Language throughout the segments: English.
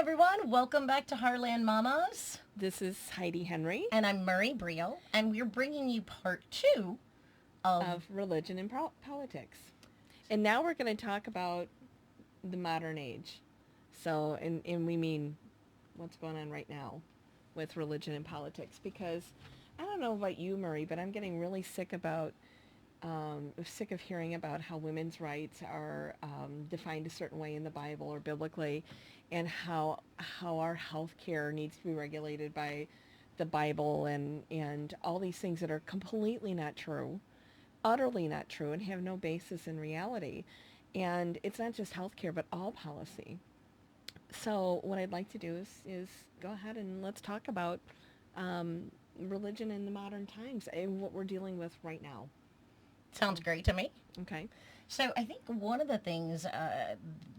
everyone, welcome back to Heartland Mamas. This is Heidi Henry And I'm Murri Brio, and we're bringing you part 2 of Religion and Politics. And now we're going to talk about the modern age. So, and we mean what's going on right now with religion and politics, because I don't know about you, Murri, but I'm getting really sick of hearing about how women's rights are defined a certain way in the Bible or biblically, and how our health care needs to be regulated by the Bible and all these things that are completely not true, utterly not true, and have no basis in reality. And it's not just healthcare, but all policy. So what I'd like to do is go ahead and let's talk about religion in the modern times and what we're dealing with right now. Sounds great to me. Okay. So I think one of the things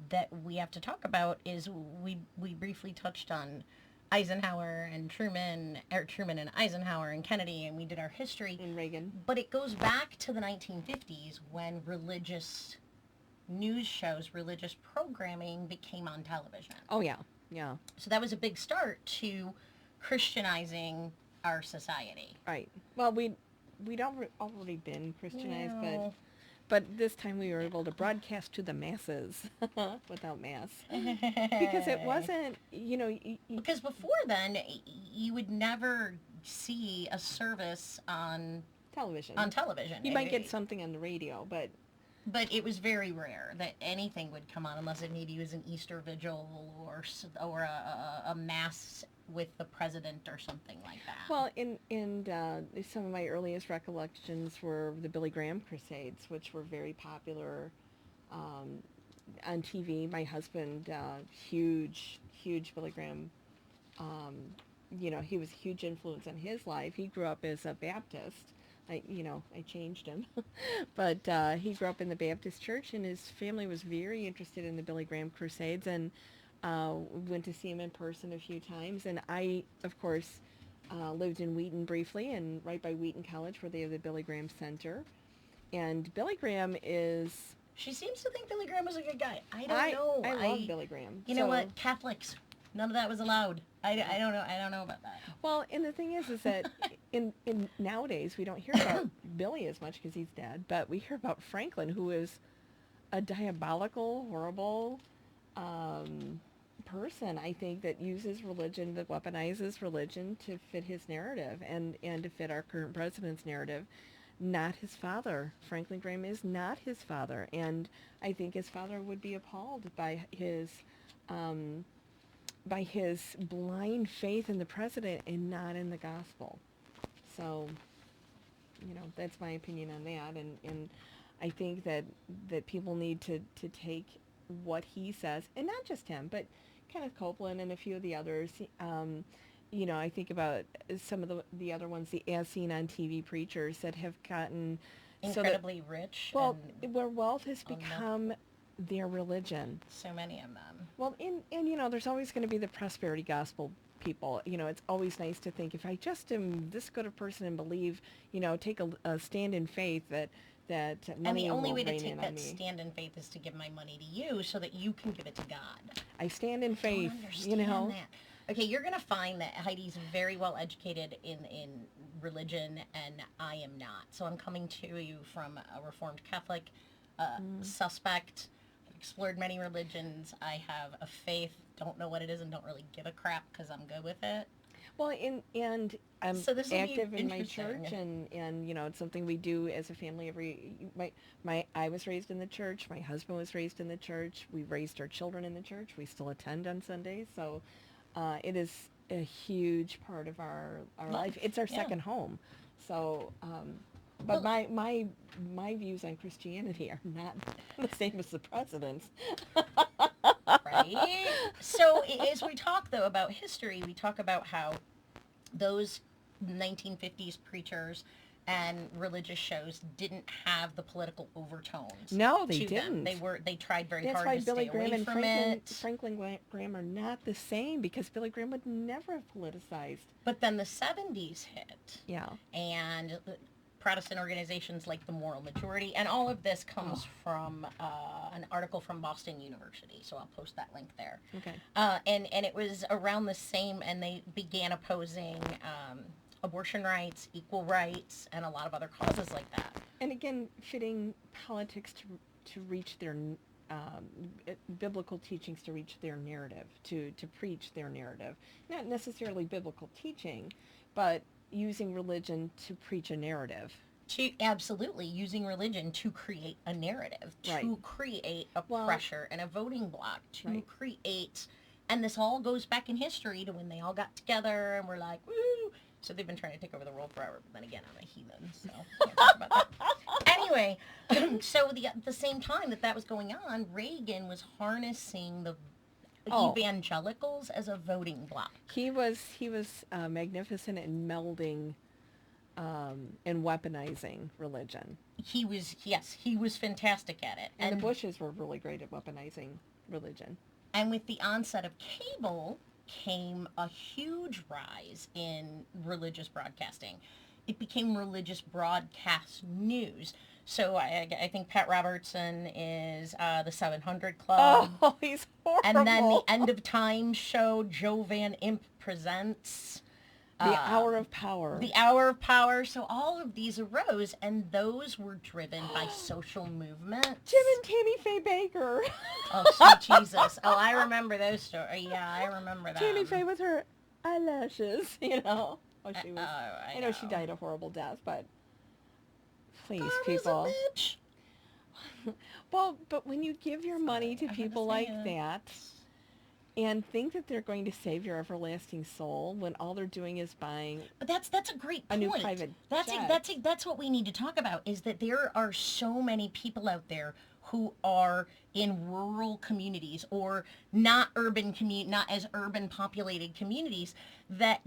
that we have to talk about is we briefly touched on Eisenhower and Truman and Eisenhower and Kennedy, and we did our history. And Reagan. But it goes back to the 1950s when religious news shows, religious programming became on television. Oh, yeah. Yeah. So that was a big start to Christianizing our society. Right. Well, we'd already been Christianized, No. but this time we were able to broadcast to the masses without mass. Because it wasn't, Because before then, you would never see a service on television. television. You might get something on the radio, but it was very rare that anything would come on unless it maybe was an Easter vigil or a mass with the president or something like that. Well, some of my earliest recollections were the Billy Graham Crusades, which were very popular on TV. My husband, huge Billy Graham, he was a huge influence on his life. He grew up as a Baptist. I changed him. But he grew up in the Baptist church, and his family was very interested in the Billy Graham Crusades, and went to see him in person a few times. And I, of course, lived in Wheaton briefly, and right by Wheaton College, where they have the Billy Graham Center. And Billy Graham is... She seems to think Billy Graham was a good guy. I don't know. I love Billy Graham. You know what? Catholics, none of that was allowed. I don't know. I don't know about that. Well, and the thing is that in nowadays we don't hear about Billy as much because he's dead, but we hear about Franklin, who is a diabolical, horrible person, I think, that uses religion, that weaponizes religion to fit his narrative and to fit our current president's narrative. Not his father. Franklin Graham is not his father, and I think his father would be appalled by his blind faith in the president and not in the gospel. So, that's my opinion on that, and I think that people need to take what he says, and not just him, but Kenneth Copeland and a few of the others. I think about some of the other ones, the as seen on TV preachers that have gotten incredibly rich. Well, where wealth has become their religion. So many of them. Well, and there's always going to be the prosperity gospel people. It's always nice to think, if I just am this good a person and believe, take a stand in faith that money and the only way to rain take in that on me. stand in faith is to give my money to you so that you can give it to God. I stand in faith, I don't understand that. Okay, you're going to find that Heidi's very well educated in religion, and I am not. So I'm coming to you from a Reformed Catholic suspect. I've explored many religions. I have a faith, don't know what it is, and don't really give a crap because I'm good with it. Well, and I'm So this will be active in my interesting. church, and it's something we do as a family. I was raised in the church. My husband was raised in the church. We raised our children in the church. We still attend on Sundays. So it is a huge part of our life. It's our second home. So, but my views on Christianity are not the same as the president's. Right? So as we talk, though, about history, we talk about how those 1950s preachers and religious shows didn't have the political overtones. No, they to didn't. Them. They tried very That's hard why to Billy stay Graham away and from it. Franklin Graham are not the same, because Billy Graham would never have politicized. But then the 70s hit. Yeah. And Protestant organizations like the Moral Majority, and all of this comes from an article from Boston University, so I'll post that link there. Okay. And it was around the same, and they began opposing abortion rights, equal rights, and a lot of other causes like that. And again, fitting politics to reach their biblical teachings, to reach their narrative, to preach their narrative. Not necessarily biblical teaching, but using religion to preach a narrative. Absolutely using religion to create a narrative, to create a pressure and a voting bloc, to create, and this all goes back in history to when they all got together and were like, woo! So they've been trying to take over the world forever, but then again, I'm a heathen, so can't talk about that. Anyway, so at the same time that was going on, Reagan was harnessing the evangelicals as a voting bloc. He was magnificent in melding and weaponizing religion. He was fantastic at it. And the Bushes were really great at weaponizing religion. And with the onset of cable came a huge rise in religious broadcasting. It became religious broadcast news. So I think Pat Robertson is the 700 Club. Oh, he's horrible. And then the End of Time show, Joe Van Imp Presents. The Hour of Power. The Hour of Power. So all of these arose, and those were driven by social movements. Jim and Tammy Faye Baker. Oh, sweet Jesus. Oh, I remember those stories. Yeah, I remember that. Tammy Faye with her eyelashes, you know. Oh, she was. I know she died a horrible death, but please, people. Was a bitch. Well, but when you give your money to people like that and think that they're going to save your everlasting soul when all they're doing is buying but that's a great point. A new private jet. That's what we need to talk about, is that there are so many people out there who are in rural communities or not as urban populated communities that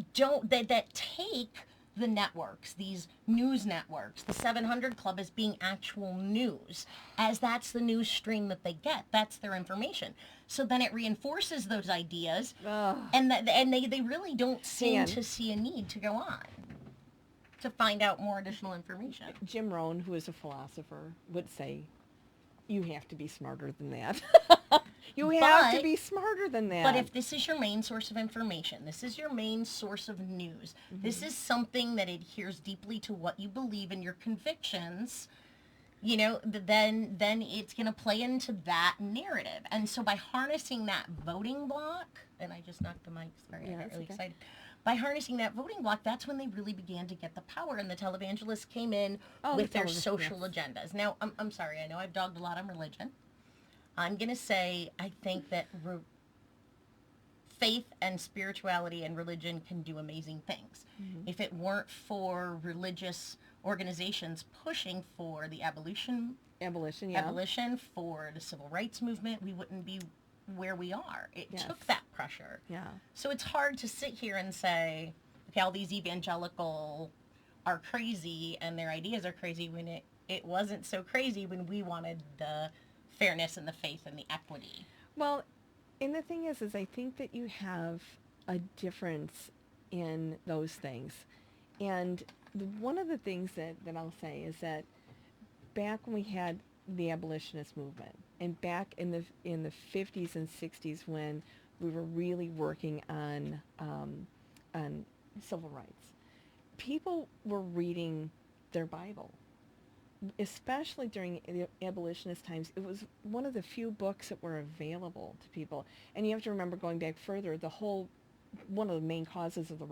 take the networks, these news networks, the 700 Club as being actual news, as that's the news stream that they get. That's their information. So then it reinforces those ideas, and they really don't seem to see a need to go on to find out more additional information. Jim Rohn, who is a philosopher, would say, you have to be smarter than that. You have to be smarter than that. But if this is your main source of information, this is your main source of news, this is something that adheres deeply to what you believe in your convictions, you know, then it's going to play into that narrative. And so by harnessing that voting block, and I just knocked the mic, sorry, I got really excited. By harnessing that voting block, that's when they really began to get the power, and the televangelists came in with their social agendas. Now, I'm sorry, I know I've dogged a lot on religion. I'm going to say I think that faith and spirituality and religion can do amazing things. If it weren't for religious organizations pushing for the abolition, for the civil rights movement, we wouldn't be where we are. It took that pressure. Yeah. So it's hard to sit here and say, okay, all these evangelical are crazy and their ideas are crazy, when it wasn't so crazy when we wanted the fairness and the faith and the equity. Well, and the thing is I think that you have a difference in those things. And one of the things that I'll say is that back when we had the abolitionist movement, and back in the 50s and 60s when we were really working on civil rights, people were reading their Bible. Especially during the abolitionist times, it was one of the few books that were available to people. And you have to remember, going back further, one of the main causes of the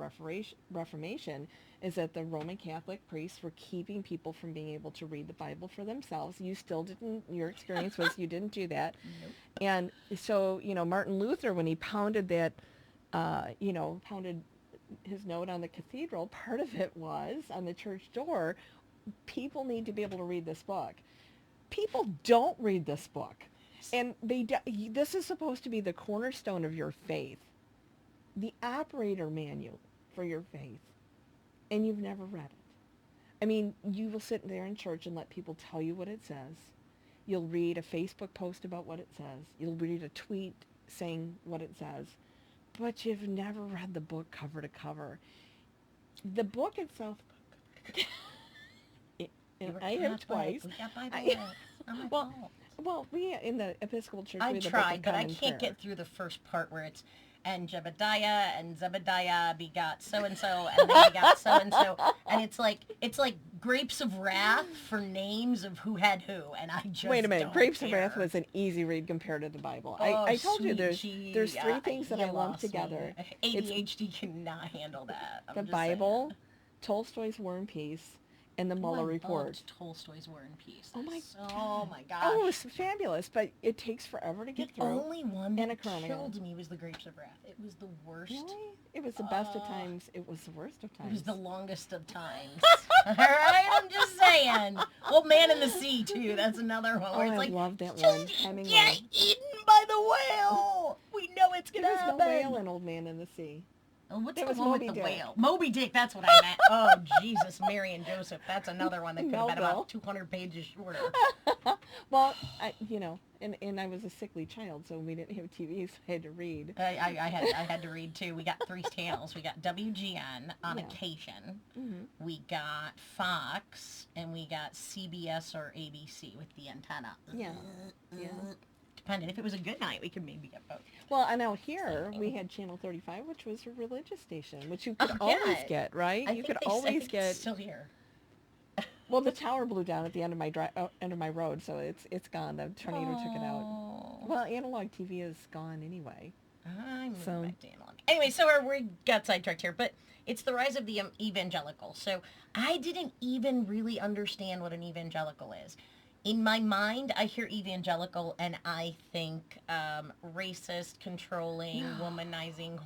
Reformation is that the Roman Catholic priests were keeping people from being able to read the Bible for themselves. You still didn't, your experience was you didn't do that. Nope. And so, Martin Luther, when he pounded pounded his note on the cathedral, part of it was on the church door, people need to be able to read this book. People don't read this book. And this is supposed to be the cornerstone of your faith, the operator manual for your faith, and you've never read it. I mean, you will sit there in church and let people tell you what it says. You'll read a Facebook post about what it says. You'll read a tweet saying what it says. But you've never read the book cover to cover. The book itself... And You were I have Catholic. twice. We got Bible I, lit. It's not my well, fault. well, we in the Episcopal Church, I we have the Book of tried, but I Common can't Prayer. get through the first part where it's, and Jebediah and Zebediah begot so and so, and they begot so and so, and it's like grapes of wrath for names of who had who, and I just Wait a minute, don't Grapes care. of Wrath was an easy read compared to the Bible. Oh, I told you sweet there's gee, three things that you I lump lost me. together. It's ADHD cannot handle that. I'm the just Bible, saying. Tolstoy's War and Peace, and the Oh, Mueller I Report. loved Tolstoy's War and Peace. Oh my Oh my gosh. Oh, it was fabulous, but it takes forever to The get through. only one And that a Chronicle. killed me was the Grapes of Wrath. It was the worst. Really? It was the best of times. It was the worst of times. It was the longest of times. All right, I'm just saying. Old Man in the Sea too. That's another one where Oh, it's I like, love that just one. Hemingway. get eaten by the whale. We know it's There gonna was happen. no whale in Old Man in the Sea. Oh, what's There the was one Moby with the Dick. whale? Moby Dick, that's what I meant. Oh, Jesus, Mary and Joseph. That's another one that could have been Melville. about 200 pages shorter. Well, and I was a sickly child, so we didn't have TV, so I had to read. I had to read too. We got three channels. We got WGN on Yeah. occasion. Mm-hmm. We got Fox, and we got CBS or ABC with the antenna. Yeah. Yeah. Depending. If it was a good night, we could maybe get both. Well, and out here we had Channel 35, which was a religious station, which you could Oh, always yeah. get, right? You could I always think get. it's still here. Well, the tower blew down at the end of my end of my road, so it's gone. The tornado took it out. Oh. Well, analog TV is gone anyway. I'm moving So- back to analog. Anyway, so we got sidetracked here, but it's the rise of the evangelical. So I didn't even really understand what an evangelical is. In my mind, I hear evangelical and I think racist, controlling, womanizing.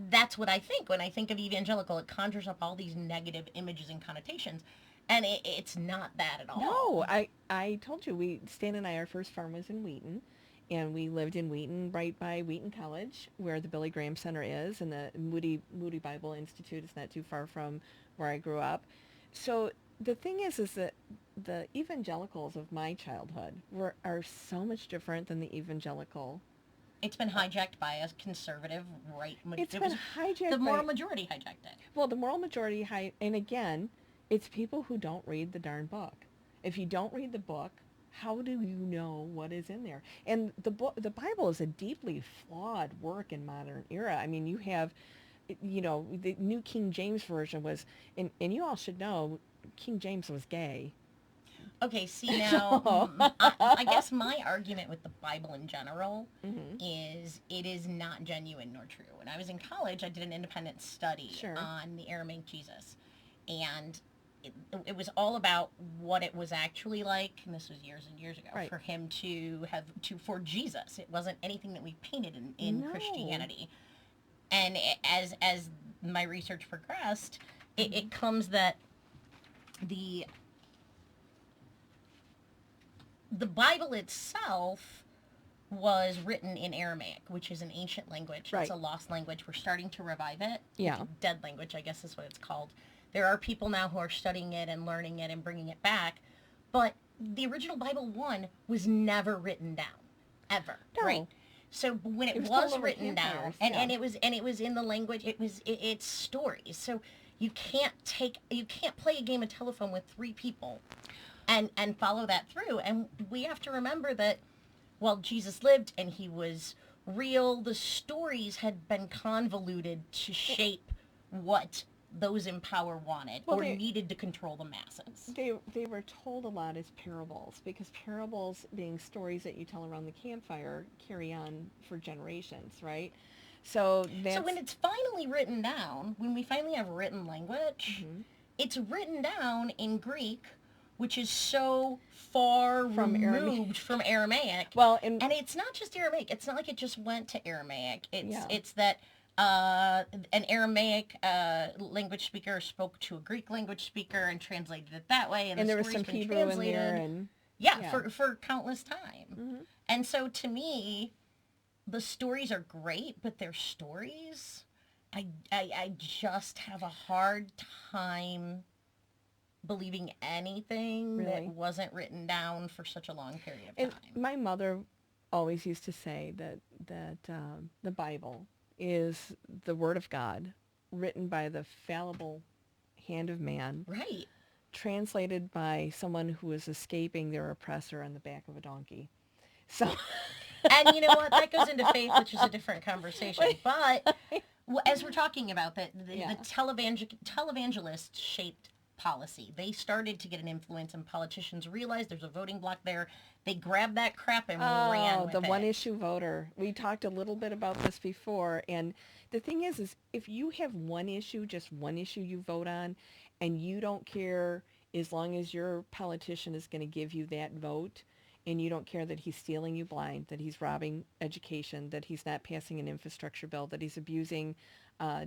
That's what I think. When I think of evangelical, it conjures up all these negative images and connotations. And it's not that at all. No, I told you, Stan and I, our first farm was in Wheaton, and we lived in Wheaton, right by Wheaton College, where the Billy Graham Center is, and the Moody Bible Institute is not too far from where I grew up. So the thing is that the evangelicals of my childhood are so much different than the evangelical. It's been hijacked by a conservative right. It's been hijacked. The moral majority hijacked it. Well, the moral majority, and again, it's people who don't read the darn book. If you don't read the book, how do you know what is in there? And the Bible is a deeply flawed work in modern era. I mean, you have, the New King James Version was, and you all should know, King James was gay. Okay, see now, I guess my argument with the Bible in general is it is not genuine nor true. When I was in college, I did an independent study on the Aramaic Jesus. And it was all about what it was actually like, and this was years and years ago, for him for Jesus. It wasn't anything that we painted in Christianity. And as my research progressed, it comes that the Bible itself was written in Aramaic, which is an ancient language. It's a lost language. We're starting to revive it. Yeah. It's a dead language, I guess is what it's called. There are people now who are studying it and learning it and bringing it back. But the original Bible 1 was never written down, ever. No. Right? So when it was written down, and it was in the language, it's stories. So you can't play a game of telephone with 3 people and follow that through. And we have to remember that while Jesus lived and he was real, the stories had been convoluted to shape what those in power wanted or needed to control the masses. They were told a lot as parables, because parables, being stories that you tell around the campfire, carry on for generations, right? So when it's finally written down, when we finally have written language, it's written down in Greek, which is so far removed from Aramaic. Well, and it's not just Aramaic. It's not like it just went to Aramaic. It's that an Aramaic language speaker spoke to a Greek language speaker and translated it that way, and there was some Hebrew in there, and for countless time. And so to me, the stories are great, but they're stories. I just have a hard time believing anything that wasn't written down for such a long period of time. And my mother always used to say that the Bible is the Word of God, written by the fallible hand of man. Right. translated by someone who is escaping their oppressor on the back of a donkey. So, And you know what? That goes into faith, which is a different conversation. But as we're talking about that, Yeah. the televangelist shaped policy. They started to get an influence, and politicians realized there's a voting block there. They grabbed that crap and ran with the it. one issue voter. We talked a little bit about this before, and the thing is if you have one issue, just one issue you vote on, and you don't care as long as your politician is going to give you that vote, and you don't care that he's stealing you blind, that he's robbing education, that he's not passing an infrastructure bill, that he's abusing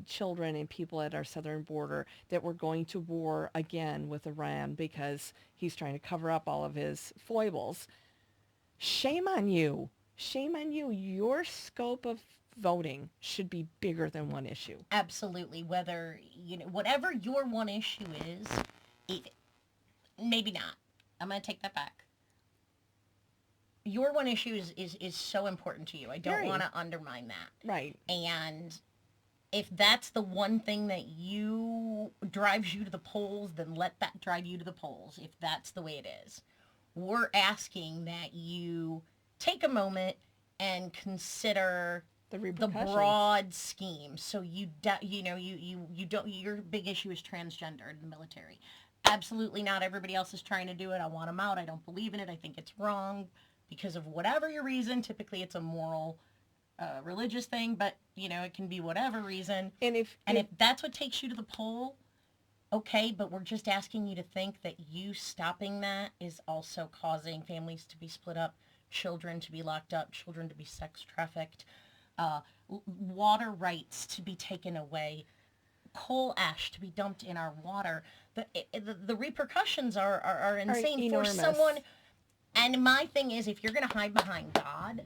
children and people at our southern border, that we're going to war again with Iran because he's trying to cover up all of his foibles. Shame on you. Shame on you. Your scope of voting should be bigger than one issue. Absolutely. Whether, whatever your one issue is, maybe not. I'm going to take that back. Your one issue is so important to you. I don't want to undermine that. Right. And if that's the one thing that drives you to the polls, then let that drive you to the polls, if that's the way it is. We're asking that you take a moment and consider the broad scheme. So you don't, your big issue is transgender in the military. Absolutely not. Everybody else is trying to do it. I want them out. I don't believe in it. I think it's wrong because of whatever your reason. Typically it's a moral, religious thing, but it can be whatever reason. And if that's what takes you to the poll, okay, but we're just asking you to think that you stopping that is also causing families to be split up, children to be locked up, children to be sex trafficked, water rights to be taken away, coal ash to be dumped in our water. The repercussions are insane for someone. And my thing is, if you're going to hide behind God,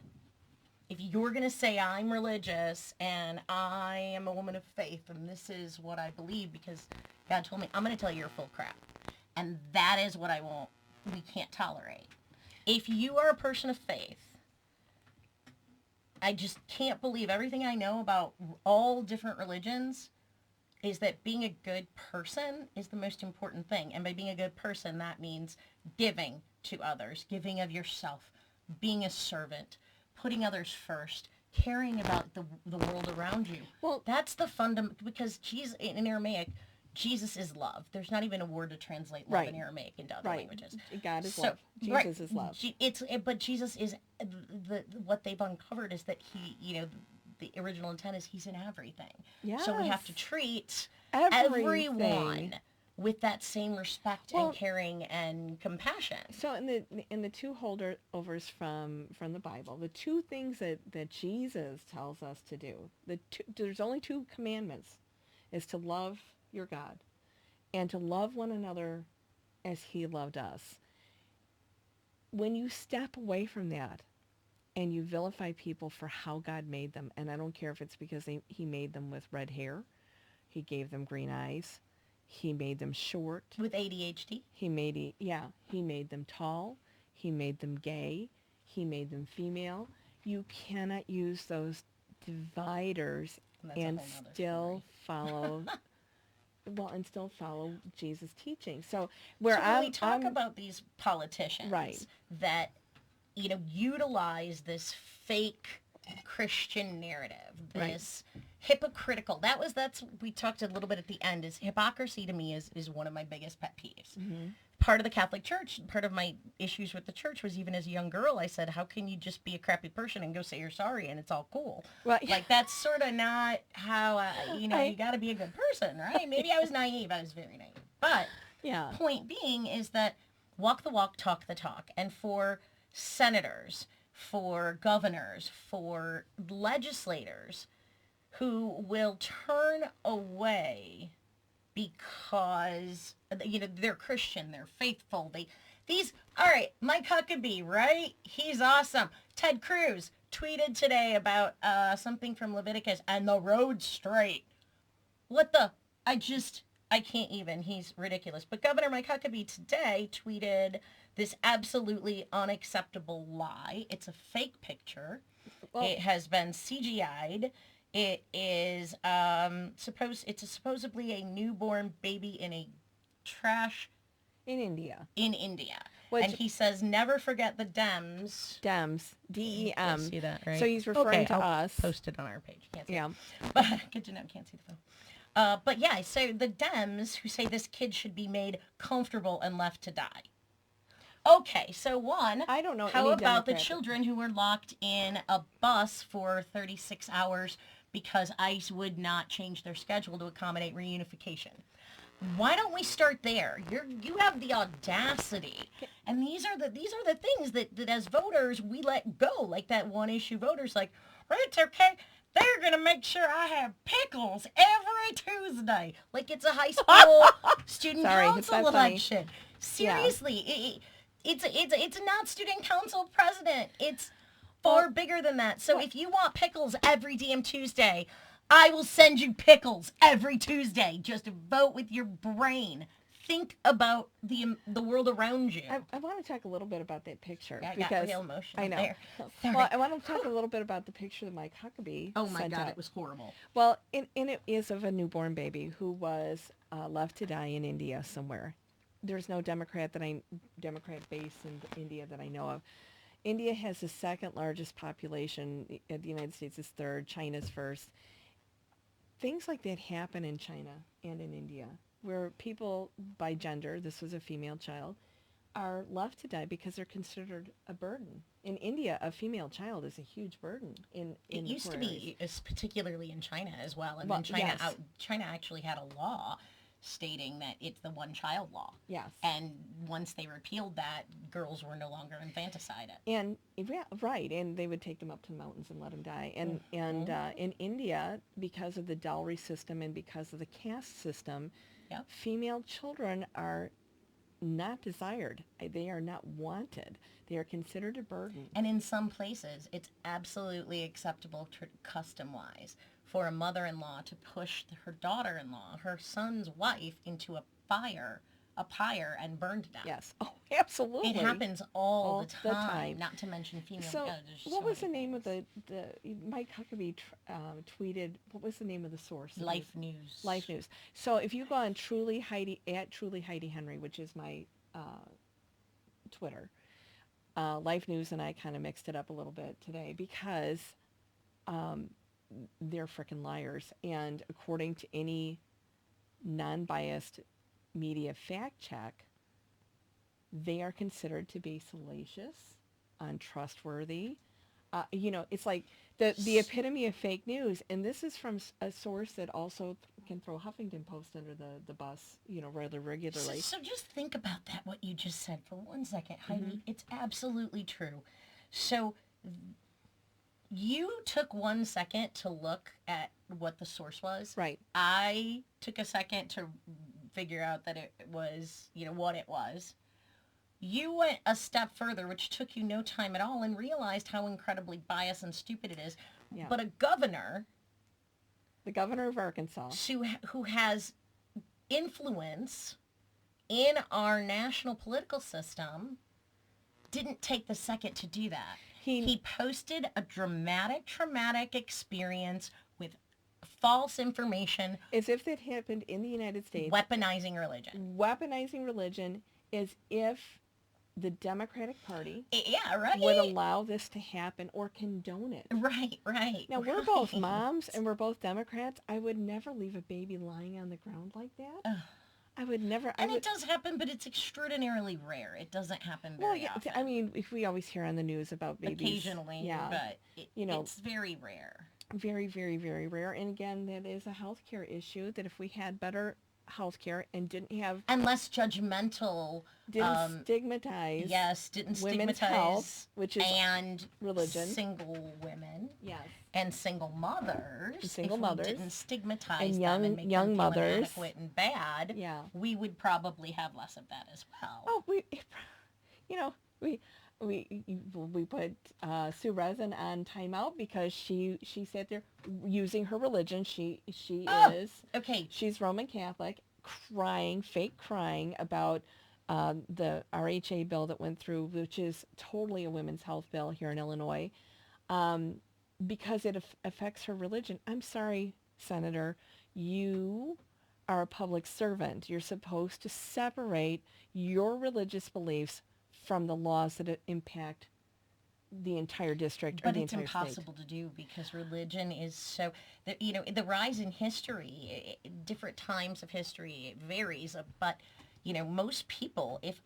if you're going to say I'm religious and I am a woman of faith and this is what I believe because God told me, I'm going to tell you you're full crap. And that is what we can't tolerate. If you are a person of faith, I just can't believe everything I know about all different religions is that being a good person is the most important thing. And by being a good person, that means giving to others, giving of yourself, being a servant, putting others first, caring about the world around you. Well, that's the fundamental, because in Aramaic, Jesus is love. There's not even a word to translate love in Aramaic into other languages. God is love. Jesus is love. But Jesus is what they've uncovered is that he, the original intent is he's in everything. Yes. So we have to treat everyone with that same respect and caring and compassion. So in the two holdovers from the Bible, the two things that Jesus tells us to do, there's only two commandments, is to love your God and to love one another as he loved us. When you step away from that and you vilify people for how God made them, and I don't care if it's because he made them with red hair, he gave them green eyes, he made them short. With ADHD? He made them tall, he made them gay, he made them female. You cannot use those dividers and still follow Jesus' teaching. So when we talk about these politicians that utilize this fake Christian narrative, this hypocritical, we talked a little bit at the end, is hypocrisy to me is one of my biggest pet peeves. Mm-hmm. Part of the Catholic Church, part of my issues with the church was, even as a young girl, I said, how can you just be a crappy person and go say you're sorry and it's all cool? Well, like, that's sort of not how, you got to be a good person, right? Maybe I was naive. I was very naive. But point being is that walk the walk, talk the talk. And for senators, for governors, for legislators who will turn away because they're Christian, they're faithful, all right, Mike Huckabee, right? He's awesome. Ted Cruz tweeted today about something from Leviticus and the road's straight. I can't even. He's ridiculous. But Governor Mike Huckabee today tweeted this absolutely unacceptable lie. It's a fake picture. Well, it has been CGI'd. It is supposedly a newborn baby in a trash In India. In India. Which, and he says, never forget the Dems. Dems. D-E-M. See that, right? So he's referring to I'll us. Post it on our page. Can't see Yeah. it. But good to know. Can't see the phone. But yeah, so the Dems who say this kid should be made comfortable and left to die. Okay, so one, I don't know how any about the Democrat children who were locked in a bus for 36 hours because ICE would not change their schedule to accommodate reunification? Why don't we start there? You have the audacity, and these are the things that as voters we let go. Like that one issue voters like, well, it's okay. They're gonna make sure I have pickles every Tuesday, like it's a high school student council election. Seriously, it's not student council president. It's far bigger than that. So if you want pickles every damn Tuesday, I will send you pickles every Tuesday. Just vote with your brain. Think about the world around you. I want to talk a little bit about that picture. Yeah, I because got real emotional I know. there. Well, I want to talk a little bit about the picture that Mike Huckabee Oh my sent God, out. it was horrible. Well, and it is of a newborn baby who was left to die in India somewhere. There's no Democrat base in India that I know of. India has the second largest population. The United States is third. China's first. Things like that happen in China and in India, where people by gender, this was a female child, are left to die because they're considered a burden. In India, a female child is a huge burden. It used to be, particularly in China as well. And Well, then yes. China actually had a law stating that it's the one-child law. Yes. And once they repealed that, girls were no longer infanticided. And yeah, right, and they would take them up to the mountains and let them die. And in India, because of the dowry system and because of the caste system, Yep. female children are not desired. They are not wanted. They are considered a burden. And in some places, it's absolutely acceptable custom-wise for a mother-in-law to push her daughter-in-law, her son's wife, into a pyre, and burn to death. Yes. Oh, absolutely. It happens all the time. Not to mention female. So, what was the name things. of the Mike Huckabee tweeted? What was the name of the source? Life News. Life News. So if you go on Truly Heidi Henry, which is my Twitter, Life News and I kind of mixed it up a little bit today because they're frickin' liars. And according to any non-biased media fact check, they are considered to be salacious, untrustworthy. It's like the epitome of fake news. And this is from a source that also can throw Huffington Post under the bus, rather regularly. So just think about that, what you just said for 1 second, Heidi. Mm-hmm. It's absolutely true. So you took 1 second to look at what the source was. Right. I took a second to figure out that it was, what it was. You went a step further, which took you no time at all, and realized how incredibly biased and stupid it is. Yeah. But a governor, the governor of Arkansas, who has influence in our national political system, didn't take the second to do that. He posted a traumatic experience with false information. As if that happened in the United States. Weaponizing religion. Weaponizing religion as if the Democratic Party right. would allow this to happen or condone it. Right. Now, we're both moms and we're both Democrats. I would never leave a baby lying on the ground like that. I would never. It does happen, but it's extraordinarily rare. It doesn't happen very often. I mean, if we always hear on the news about babies. Occasionally, but it's very rare. Very, very, very rare. And again, that is a healthcare issue that if we had better healthcare and didn't have... And less judgmental... Didn't stigmatize... Yes, didn't women's stigmatize... health, which is... And religion. Single women. Yes. And single mothers. Single if mothers. We didn't stigmatize and them and make young them feel mothers. inadequate and bad. Yeah. We would probably have less of that as well. Oh, we put Sue Resin on timeout because she sat there using her religion. She is okay. She's Roman Catholic, fake crying about the RHA bill that went through, which is totally a women's health bill here in Illinois, because it affects her religion. I'm sorry, Senator, you are a public servant. You're supposed to separate your religious beliefs from the laws that impact the entire district or But the it's entire state. impossible to do because religion is so, the rise in history, different times of history, it varies, but, most people, if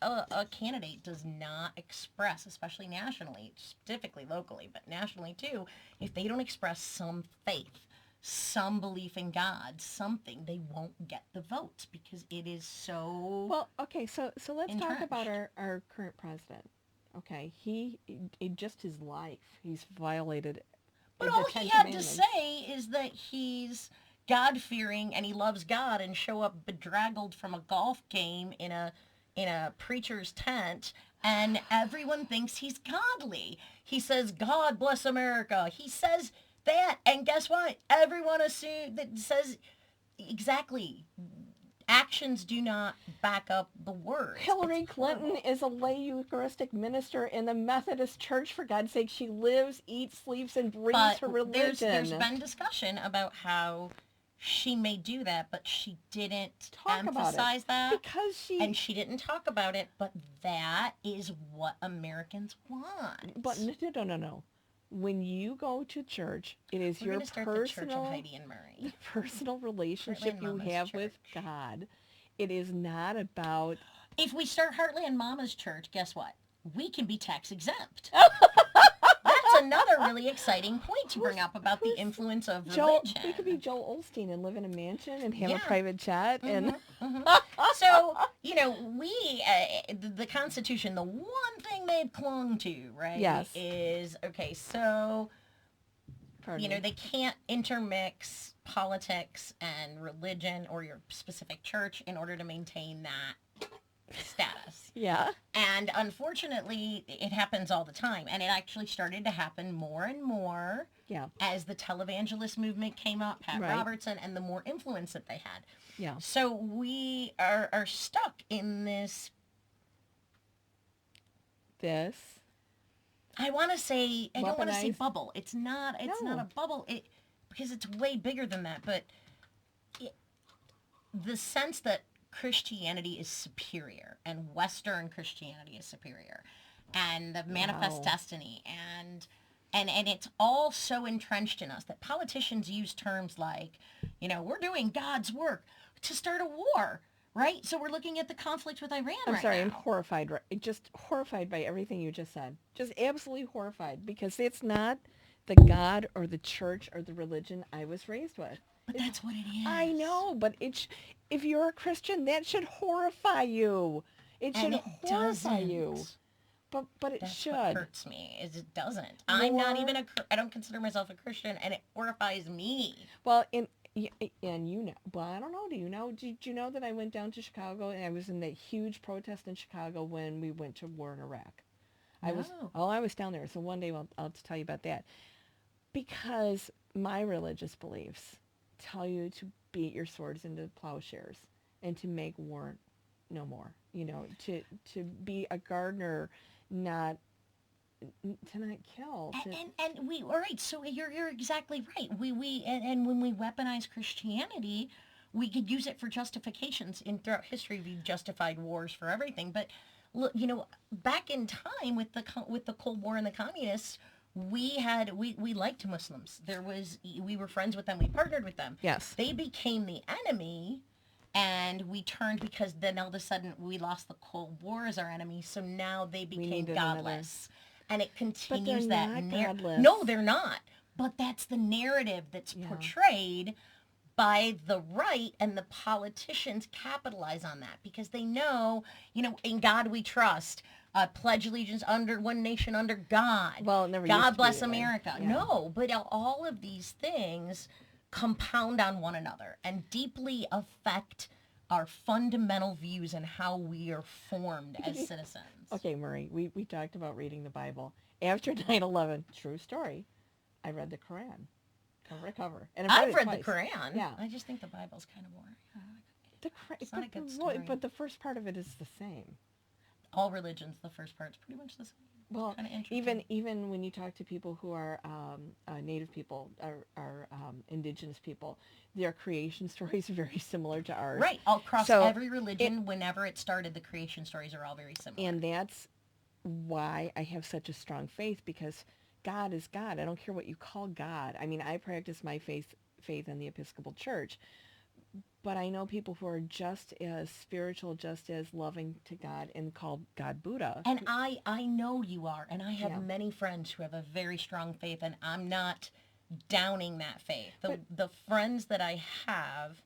a candidate does not express, especially nationally, specifically locally, but nationally too, if they don't express some faith, some belief in God, something, they won't get the votes because it is so Well, okay, so let's talk about entrenched. our current president. Okay, he in just his life, he's violated But the all Ten he had to Commandments. say is that he's God-fearing and he loves God, and show up bedraggled from a golf game in a preacher's tent, and everyone thinks he's godly. He says, "God bless America." He says that, and guess what? Everyone assumes that says exactly. Actions do not back up the words. Hillary It's Clinton horrible. is a lay Eucharistic minister in the Methodist Church, for God's sake. She lives, eats, sleeps, and breathes But her there's religion. been discussion about how she may do that, but she didn't Talk about it. emphasize that, Because and she didn't talk about it. But that is what Americans want. But no. When you go to church, it is We're your going to start the Church of Heidi and Murri. personal relationship Heartland you Mama's have with Church. God. It is not about... If we start Heartland Mama's Church, guess what? We can be tax exempt. That's another really exciting point to bring up about the influence of religion. We could be Joel Osteen and live in a mansion and have a Yeah. private jet. And So, the Constitution, the one thing they've clung to, right? Yes. Is, okay, so, Pardon me. they can't intermix politics and religion or your specific church in order to maintain that status. Yeah. And unfortunately, it happens all the time. And it actually started to happen more and more Yeah. as the televangelist movement came up, Pat Right. Robertson, and the more influence that they had. Yeah. So we are stuck in this, I don't want to say Weaponized? bubble. It's not No. a bubble, because it's way bigger than that. But the sense that Christianity is superior and Western Christianity is superior, and the manifest Wow. destiny, and it's all so entrenched in us that politicians use terms like, we're doing God's work to start a war, right? So we're looking at the conflict with Iran I'm right sorry, now. I'm horrified. Just horrified by everything you just said. Just absolutely horrified, because it's not the God or the church or the religion I was raised with. But that's what it is. I know, but if you're a Christian, that should horrify you. It should And it horrify doesn't. you. But it That's should. what hurts me, is it doesn't. I'm not More- even I don't consider myself a Christian, and it horrifies me. Well, and well, I don't know. Do you know? Did you know that I went down to Chicago and I was in that huge protest in Chicago when we went to war in Iraq? I was down there. So one day I'll tell you about that. Because my religious beliefs tell you to beat your swords into plowshares and to make war no more. To be a gardener, not to not kill. And we, all right, so you're exactly right. And when we weaponize Christianity, we could use it for justifications. Throughout history, we've justified wars for everything. But look, back in time with the Cold War and the communists, we liked Muslims. We were friends with them. We partnered with them. Yes. They became the enemy, and we turned, because then all of a sudden we lost the Cold War as our enemy. So now they became needed godless. And it continues they're that not godless. No, they're not. But that's the narrative that's portrayed by the right, and the politicians capitalize on that because they know, in God we trust. Pledge allegiance under one nation under God. Well, it never used to God be bless that way. America. Yeah. No, but all of these things compound on one another and deeply affect our fundamental views and how we are formed as citizens. Okay, Murray, we talked about reading the Bible. After 9/11, true story, I read the Quran, cover to cover. And I've read the twice. Quran. Yeah. I just think the Bible's kind of boring. It's not a good but story. but the first part of it is the same. All religions, the first part's pretty much the same. Well, Kind of interesting. even when you talk to people who are Native people or indigenous people, their creation stories are very similar to ours. Right, all across So every it religion, whenever it started, the creation stories are all very similar. and that's why I have such a strong faith, because God is God. I don't care what you call God. I mean, I practice my faith in the Episcopal Church, but I know people who are just as spiritual, just as loving to God, and call God Buddha. And I know you are, and I have Yeah. many friends who have a very strong faith, and I'm not downing that faith. But The friends that I have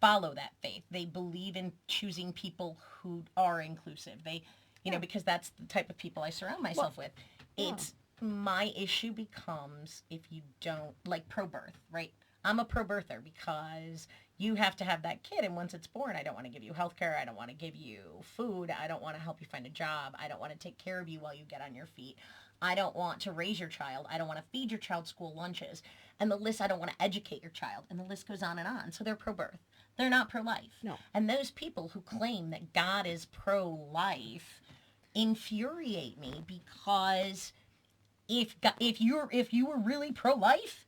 follow that faith. They believe in choosing people who are inclusive. They, yeah. because that's the type of people I surround Well, myself with. yeah. It's my issue becomes if you don't, like pro-birth, right? I'm a pro-birther because you have to have that kid, and once it's born, I don't want to give you health care. I don't want to give you food. I don't want to help you find a job. I don't want to take care of you while you get on your feet. I don't want to raise your child. I don't want to feed your child school lunches. And the list, I don't want to educate your child. And the list goes on and on. So they're pro-birth. They're not pro-life. No. And those people who claim that God is pro-life infuriate me, because if you were really pro-life,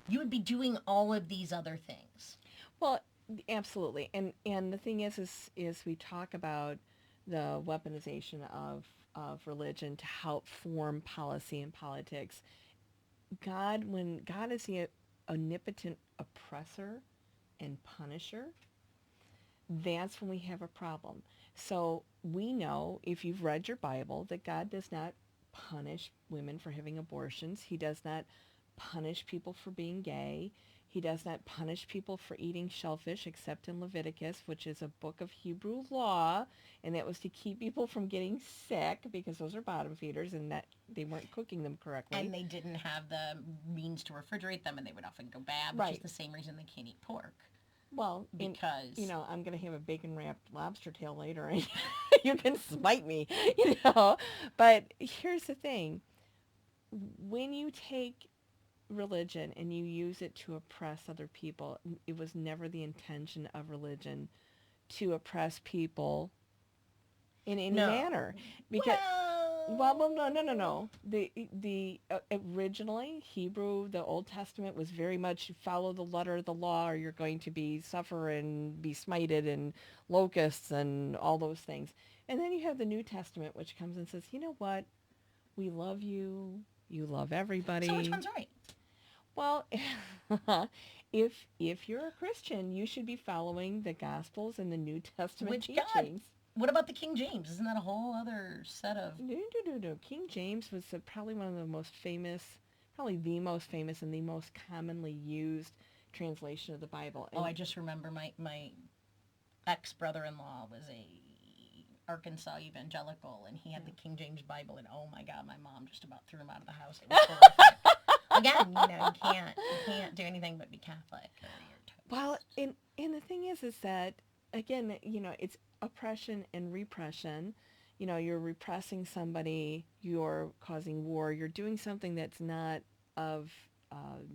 you would be doing all of these other things. Well, absolutely. And the thing is we talk about the weaponization of religion to help form policy and politics. When God is the omnipotent oppressor and punisher, that's when we have a problem. So we know, if you've read your Bible, that God does not punish women for having abortions. He does not punish people for being gay. He does not punish people for eating shellfish, except in Leviticus, which is a book of Hebrew law, and that was to keep people from getting sick, because those are bottom feeders and that they weren't cooking them correctly. And they didn't have the means to refrigerate them, and they would often go bad, which Right. is the same reason they can't eat pork. Well, because I'm going to have a bacon wrapped lobster tail later, and you can smite me, But here's the thing: when you take religion and you use it to oppress other people, it was never the intention of religion to oppress people in any manner. Because no. The originally Hebrew, the Old Testament was very much follow the letter of the law, or you're going to suffer and be smited and locusts and all those things. And then you have the New Testament, which comes and says, you know what? We love you. You love everybody. So which one's right? Well, if you're a Christian, you should be following the Gospels and the New Testament Which teachings. God? What about the King James? Isn't that a whole other set of... No. King James was probably one of the most famous, probably the most famous and the most commonly used translation of the Bible. And I just remember my ex-brother-in-law was a Arkansas evangelical, and he had the King James Bible, and oh my God, my mom just about threw him out of the house. It was horrific. Again, you can't do anything but be Catholic. Well, and the thing is that, again, it's oppression and repression. You're repressing somebody, you're causing war, you're doing something that's not of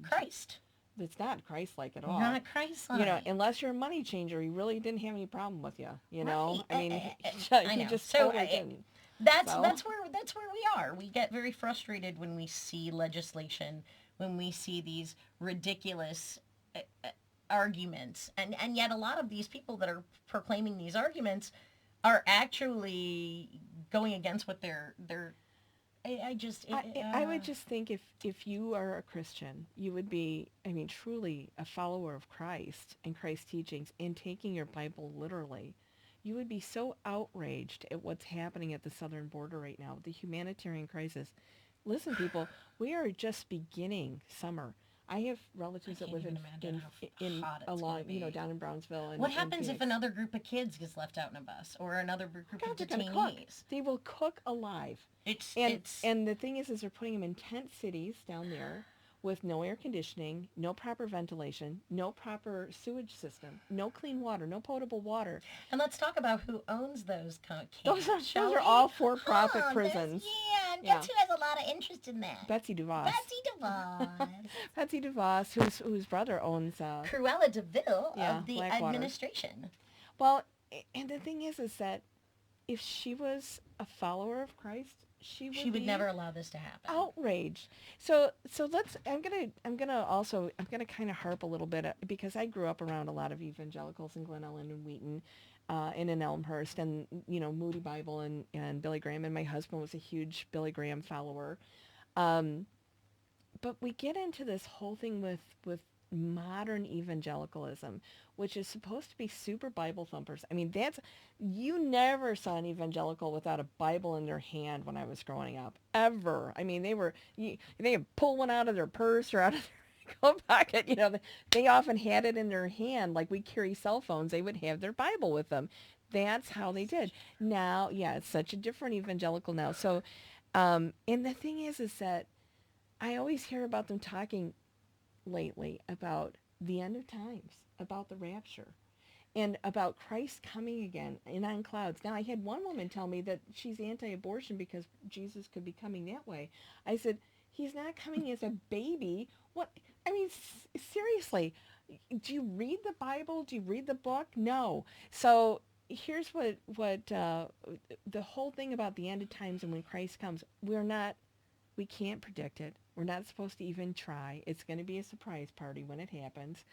Christ. That's not Christ-like at all. Not Christ-like. Unless you're a money changer, he really didn't have any problem with you. Right. I mean, I he know. just So totally didn't. That's where we are. We get very frustrated when we see legislation, when we see these ridiculous arguments, and yet a lot of these people that are proclaiming these arguments are actually going against what they're I would just think if you are a Christian, you would be, truly a follower of Christ and Christ's teachings and taking your Bible literally. You would be so outraged at what's happening at the southern border right now, the humanitarian crisis. Listen, people, we are just beginning summer. I have relatives that live down in Brownsville. And what happens if Phoenix. another group of kids gets left out in a bus, or another group of They're gonna detainees? cook. They will cook alive. And the thing is they're putting them in tent cities down there with no air conditioning, no proper ventilation, no proper sewage system, no clean water, no potable water. And let's talk about who owns those camps. Those are all for-profit prisons. And guess who has a lot of interest in that? Betsy DeVos. Betsy DeVos, whose brother owns... Cruella DeVille of the Blackwater. administration. Well, and the thing is that if she was a follower of Christ, She would never allow this to happen. outraged. So let's. I'm gonna kind of harp a little bit because I grew up around a lot of evangelicals in Glen Ellen and Wheaton, and in Elmhurst, and Moody Bible and Billy Graham, and my husband was a huge Billy Graham follower. Um, but we get into this whole thing with modern evangelicalism, which is supposed to be super Bible thumpers. I mean, you never saw an evangelical without a Bible in their hand when I was growing up, ever. I mean, they would pull one out of their purse or out of their coat pocket. They often had it in their hand, like we carry cell phones. They would have their Bible with them. That's how they did. Now, yeah, it's such a different evangelical now. So, and the thing is that I always hear about them talking lately about the end of times, about the rapture, and about Christ coming again and on clouds. Now, I had one woman tell me that she's anti-abortion because Jesus could be coming that way. I said, he's not coming as a baby. What? I mean, seriously, do you read the Bible? Do you read the book? No. So here's what the whole thing about the end of times and when Christ comes, we can't predict it. We're not supposed to even try. It's going to be a surprise party when it happens.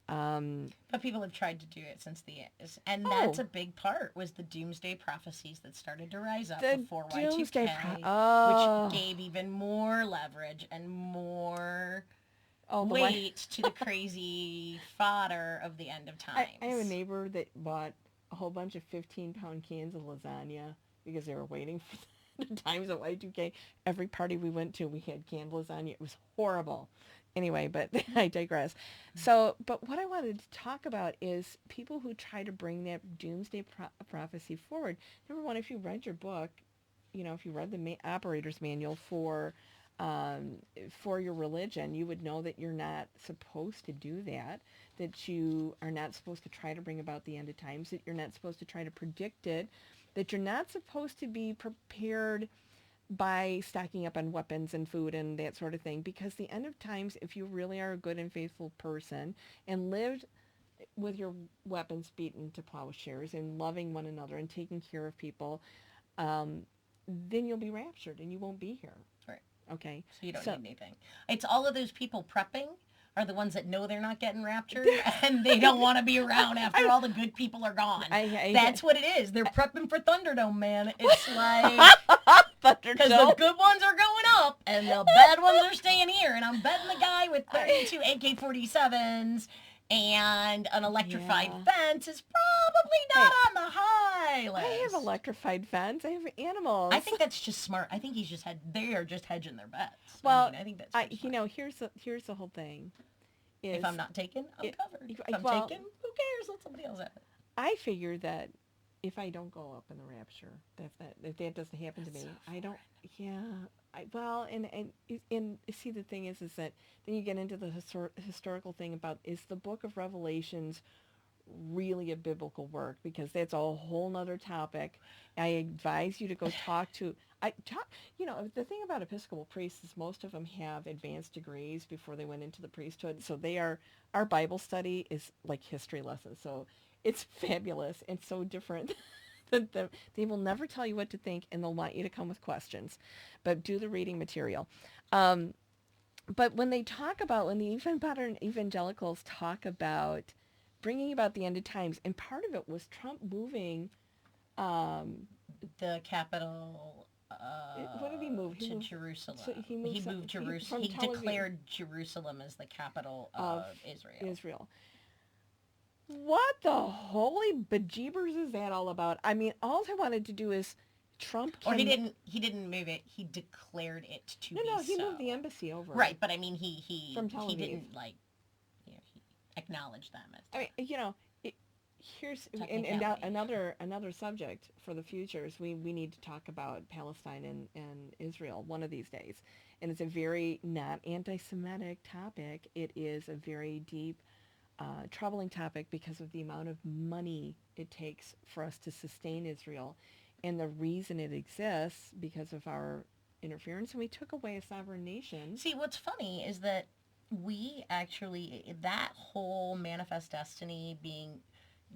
But people have tried to do it since the end. And that's a big part, was the doomsday prophecies that started to rise up before Y2K, which gave even more leverage and more weight to the crazy fodder of the end of times. I have a neighbor that bought a whole bunch of 15-pound cans of lasagna because they were waiting for the times of Y2K. Every party we went to, we had canned lasagna. It was horrible. Anyway, but I digress. So, but what I wanted to talk about is people who try to bring that doomsday prophecy forward. Number one, if you read your book, if you read the operator's manual for your religion, you would know that you're not supposed to do that, that you are not supposed to try to bring about the end of times, that you're not supposed to try to predict it, that you're not supposed to be prepared by stocking up on weapons and food and that sort of thing, because the end of times, if you really are a good and faithful person and lived with your weapons beaten to plowshares and loving one another and taking care of people, then you'll be raptured and you won't be here. Right. Okay. So you don't need anything. It's all of those people prepping are the ones that know they're not getting raptured and they don't want to be around after all the good people are gone. That's what it is. They're prepping for Thunderdome, man. It's like, because the good ones are going up and the bad ones are staying here. And I'm betting the guy with 32 AK-47s and an electrified fence is probably not on the high list. I have electrified fence. I have animals. I think that's just smart. I think they are just hedging their bets. Well, I think that's smart. Here's the whole thing. If I'm not taken, I'm covered. If I'm taken, who cares? Let somebody else have it. I figure that if I don't go up in the rapture, if that doesn't happen to me, I don't. Yeah. And see, the thing is that then you get into the historical thing about, is the Book of Revelations really a biblical work? Because that's a whole nother topic. I advise you to go talk to. The thing about Episcopal priests is most of them have advanced degrees before they went into the priesthood. So our Bible study is like history lessons. So it's fabulous and so different. They will never tell you what to think, and they'll want you to come with questions. But do the reading material. But when the modern evangelicals talk about bringing about the end of times, and part of it was Trump moving the capital what did he move? to Jerusalem. So he moved Jerusalem. He declared Jerusalem as the capital of Israel. What the holy bejeebers is that all about? I mean, all I wanted to do is Trump. Or he didn't move it. He declared it to be so. No, he moved the embassy over. Right, but I mean, he didn't he acknowledge them as. I mean, here's another subject for the future is we need to talk about Palestine and Israel one of these days, and it's a very not anti-Semitic topic. It is a very deep, troubling topic because of the amount of money it takes for us to sustain Israel, and the reason it exists because of our interference, and we took away a sovereign nation. See, what's funny is that we actually, that whole manifest destiny being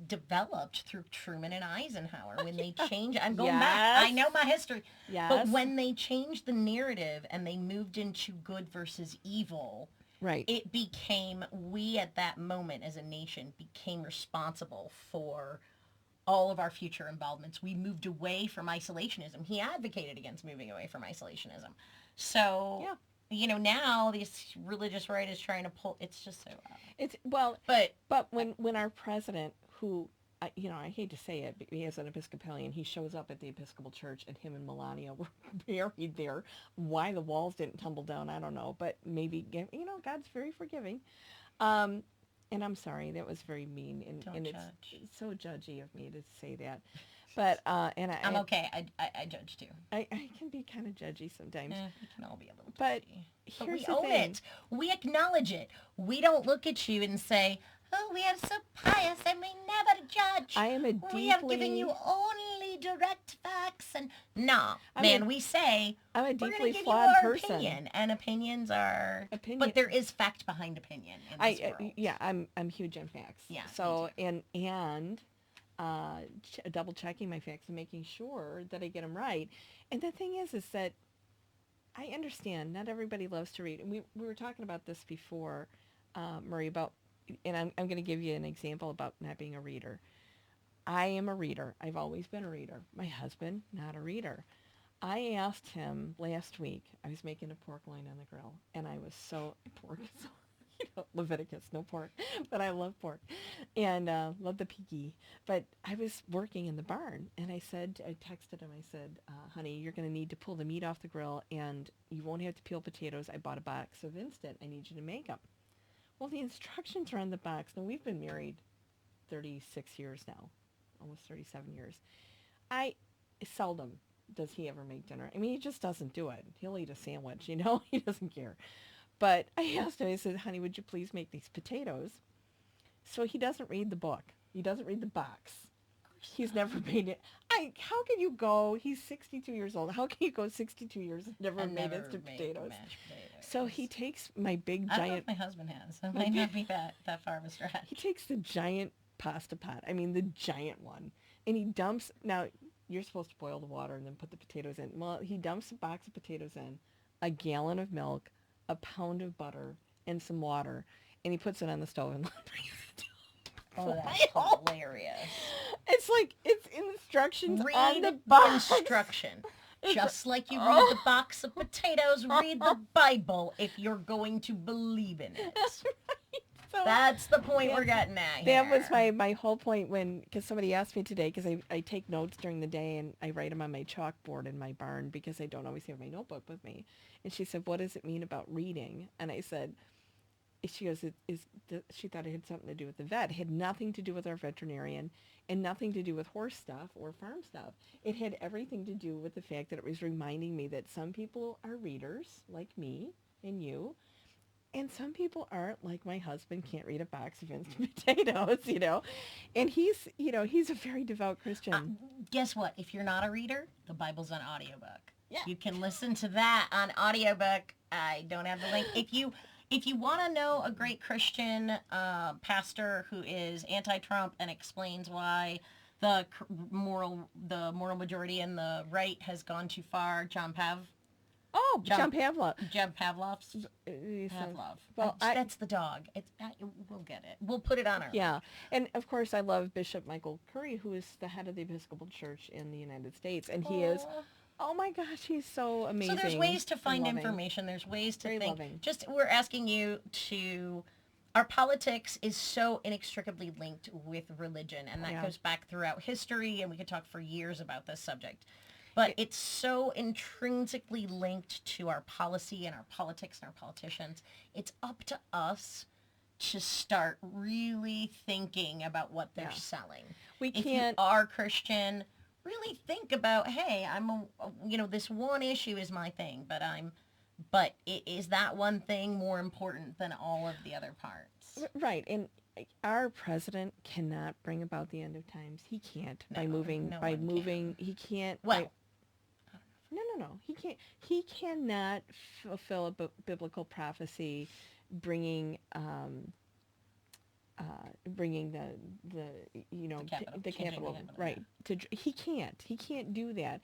developed through Truman and Eisenhower when they changed. I'm going back. I know my history. Yes. But when they changed the narrative and they moved into good versus evil, Right. it became, we at that moment as a nation became responsible for all of our future involvements. We moved away from isolationism. He advocated against moving away from isolationism. So, Yeah. you know, now this religious right is trying to pull, it's just so, It's well, but when our president, who I hate to say it, but he is an Episcopalian, he shows up at the Episcopal Church, and him and Melania were buried there. Why the walls didn't tumble down, I don't know, but maybe God's very forgiving. And I'm sorry, that was very mean, and it's so judgy of me to say that. But I'm okay. I judge too. I can be kind of judgy sometimes. We can all be a little but judgy. Here's But we the own thing. it. We acknowledge it. We don't look at you and say, "Oh, we are so pious and we never judge. I am a We are giving you only direct facts." And we say, I'm a "We're deeply give flawed you our person. opinion," and opinions are. Opinion. But there is fact behind opinion in this world. Yeah, I'm huge on facts. Yeah. So and double checking my facts and making sure that I get them right. And the thing is that I understand not everybody loves to read. And we were talking about this before, Murri, about, and I'm going to give you an example about not being a reader. I am a reader. I've always been a reader. My husband, not a reader. I asked him last week, I was making a pork loin on the grill, and I was Leviticus, no pork, but I love pork, and love the piggy. But I was working in the barn, and I texted him, I said, honey, you're going to need to pull the meat off the grill, and you won't have to peel potatoes. I bought a box of Instant. I need you to make them. Well, the instructions are on the box. Now, we've been married 36 years now, almost 37 years. Seldom does he ever make dinner. I mean, he just doesn't do it. He'll eat a sandwich, he doesn't care. But I asked him, I said, honey, would you please make these potatoes? So he doesn't read the book. He doesn't read the box. He's never made it. How can you go, he's 62 years old, how can you go 62 years and never made instant potatoes? So he takes my big giant... I don't know if my husband has. It might not be that far of a stretch. He takes the giant pasta pot, the giant one, and he dumps... Now, you're supposed to boil the water and then put the potatoes in. Well, he dumps a box of potatoes in, a gallon of milk, a pound of butter, and some water, and he puts it on the stove and brings it Oh, that's hilarious. It's like, it's instructions read on the box. Instruction. Just like you read the box of potatoes, read the Bible if you're going to believe in it. So that's the point we're getting at here. That was my whole point because somebody asked me today, because I take notes during the day and I write them on my chalkboard in my barn because I don't always have my notebook with me. And she said, what does it mean about reading? And I said, she goes, she thought it had something to do with the vet. It had nothing to do with our veterinarian and nothing to do with horse stuff or farm stuff. It had everything to do with the fact that it was reminding me that some people are readers like me and you, and some people aren't, like my husband can't read a box of instant potatoes, and he's a very devout Christian. Guess what? If you're not a reader, the Bible's on audiobook. Yeah. You can listen to that on audiobook. I don't have the link. If you want to know a great Christian pastor who is anti-Trump and explains why the moral majority and the right has gone too far, John Pavlov. Well, that's the dog. We'll get it. We'll put it on our link. And of course I love Bishop Michael Curry, who is the head of the Episcopal Church in the United States, and he is... Oh my gosh, he's so amazing. So there's ways to find information. There's ways to think. Loving. We're asking you to... Our politics is so inextricably linked with religion, and that goes back throughout history, and we could talk for years about this subject. But it's so intrinsically linked to our policy and our politics and our politicians. It's up to us to start really thinking about what they're selling. If you are Christian... really think about, hey, this one issue is my thing, but is that one thing more important than all of the other parts? Right, and our president cannot bring about the end of times. He can't he can't. Well, no, he can't. He cannot fulfill a biblical prophecy, bringing bringing the capital, the changing capital, the capital, right, he can't do that.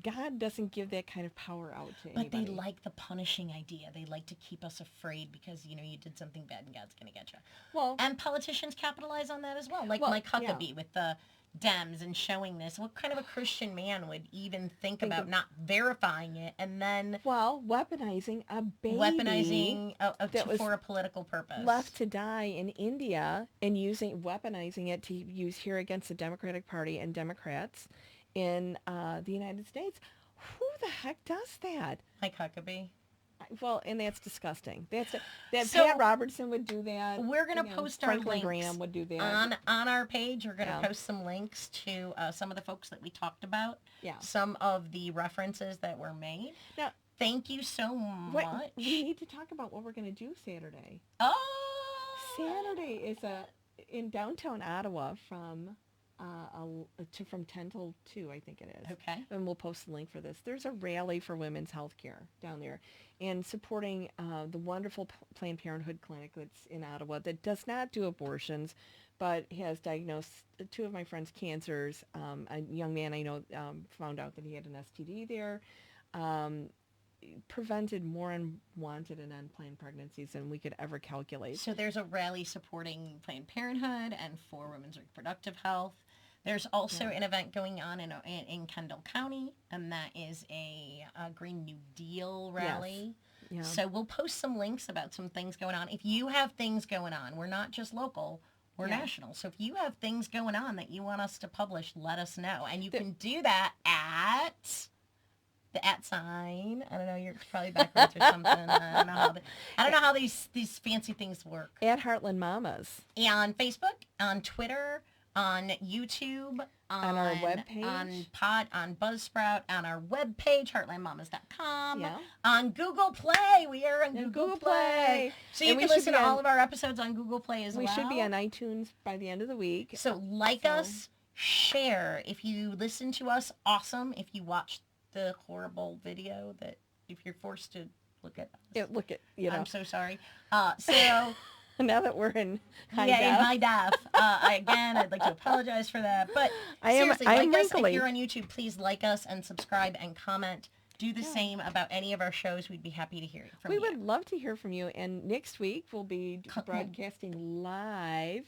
God doesn't give that kind of power out to But anybody. they like the punishing idea. They like to keep us afraid because, you did something bad and God's going to get you. Well, And politicians capitalize on that as well. Like well, Mike yeah. Huckabee with the Dems and showing this. What kind of a Christian man would even think Think about of- not verifying it and then Well, weaponizing a baby weaponizing that was for a political purpose? left to die in India and weaponizing it to use here against the Democratic Party and Democrats in the United States. Who the heck does that? Mike Huckabee. Well, and that's disgusting. That So, Pat Robertson would do that. We're going to post our Franklin links Graham would do that. on our page. We're going to Yeah. post some links to some of the folks that we talked about. Yeah. Some of the references that were made. Now, Thank you so much. we need to talk about what we're going to do Saturday. Oh! Saturday is in downtown Ottawa from 10 till 2, I think it is. Okay. And we'll post the link for this. There's a rally for women's health care down there and supporting the wonderful Planned Parenthood clinic that's in Ottawa that does not do abortions, but has diagnosed 2 of my friends' cancers. A young man I know found out that he had an STD there. Prevented more unwanted and unplanned pregnancies than we could ever calculate. So there's a rally supporting Planned Parenthood and for women's reproductive health. There's also an event going on in Kendall County, and that is a Green New Deal rally. Yeah. So we'll post some links about some things going on. If you have things going on, we're not just local, we're national. So if you have things going on that you want us to publish, let us know. And you can do that at the @ sign. I don't know, you're probably backwards or something. I don't know how these fancy things work. At Heartland Mamas. And on Facebook, on Twitter, on YouTube, on our webpage, on Buzzsprout, on our webpage, heartlandmamas.com, Yeah. on Google Play. We are on Google Play. So you And we can should listen be to all on- of our episodes on Google Play as well. We should be on iTunes by the end of the week. So like us, share. If you listen to us, awesome. If you watch the horrible video that if you're forced to look at us. Yeah, look at, I'm so sorry. So now that we're in high in def. high def. Again, I'd like to apologize for that. But seriously, I am like us. If wrinkly. you're on YouTube, please like us and subscribe and comment. Do the same about any of our shows. We'd be happy to hear from you. We would love to hear from you. And next week we'll be broadcasting live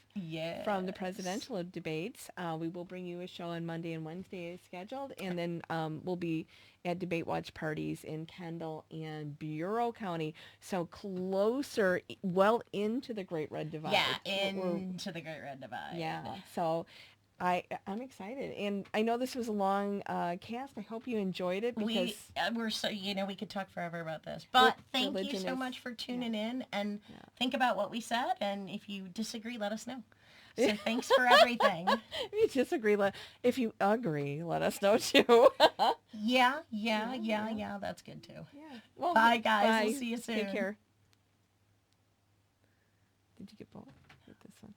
from the presidential debates. We will bring you a show on Monday and Wednesday as scheduled. And then we'll be at debate watch parties in Kendall and Bureau County. So closer, well into the Great Red Divide. Yeah, into the Great Red Divide. Yeah. So I'm excited, and I know this was a long cast. I hope you enjoyed it because we're so we could talk forever about this. But thank you religion so is- much for tuning in and think about what we said. And if you disagree, let us know. So thanks for everything. If you disagree, if you agree, let us know too. Yeah. That's good too. Yeah. Well, Bye, guys. bye. We'll see you soon. Take care. Did you get both? Get this one.